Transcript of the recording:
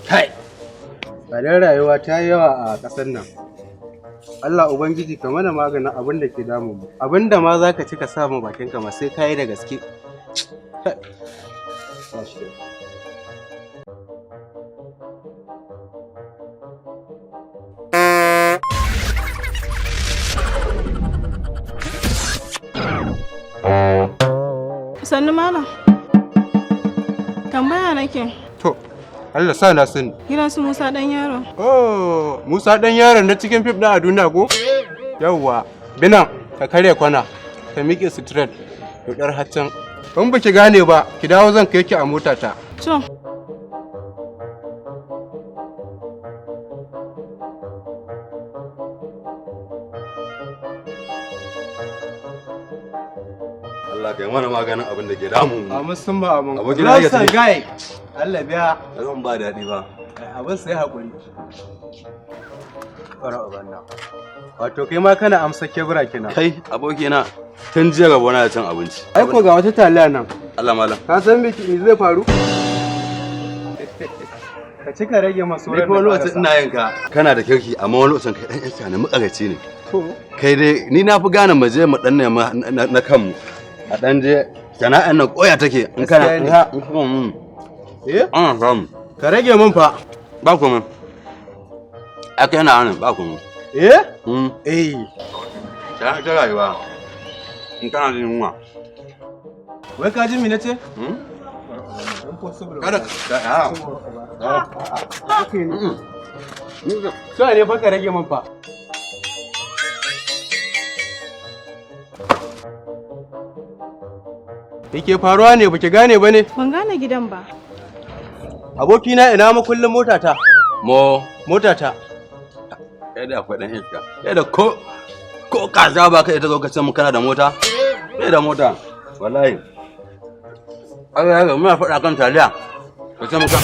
Kai. Tsadar rayuwa ta yi yawa a ƙasar nan. Allah Ubangiji ka mana maganin abin da ke damu mu. Abin da ma za ka ci ka sa mu bakin ka ma sai ka yi da gaske. Sannu malam. Tambaya nake. To, Allah sa na sani. Gidan su Musa dan yaro. Oh, Musa dan yaron na cikin fim na a duniya ko? Yawwa, Binan, ka karya kwana, ka miƙe straight, dodar haccan. In ba ki gane ba, ki dawo zan kai ki a motata. To. Allah kai mana maganin abin da ke damu. Amma sun ba abin. Abokina ya ce. Gai. Allah biya. Zan ba daɗi ba. Abin sai haƙuri. Ƙwara ubanna. Wato kai ma kana amsa kebura kina. Kai abokina tun jiya gaba na cin abinci. Ai ko ga wata taliya nan. Allah malam. Ka san me zai faru? Ka ci ka rage masu Ni kuma lokacin ina yin ka kana da kirki amma wani lokacin kai ɗan iska ne makaraci ne. Kai dai ni na fi gane mu je mu ɗan nema na kanmu. A ɗan je sana'an nan koya take in kana Eh? Ana samu. Ka rage min fa. Ba komai. Aka yana hannun ba komai. Eh? Eh. Ta rayuwa. In kana jin yunwa. Wai ka ji mi nace? Kada ka So ne fa ka rage min fa. Yake faruwa ne baki gane ba ne? Ban gane gidan ba. Abokina ina makullin motata. Motata. Kai da akwai dan iska. Kai da ko kaza ba kai ta zo ka ce mun kana da mota? Kai da mota. Wallahi. Allah ya ga muna faɗa kan taliya. Ka ce muka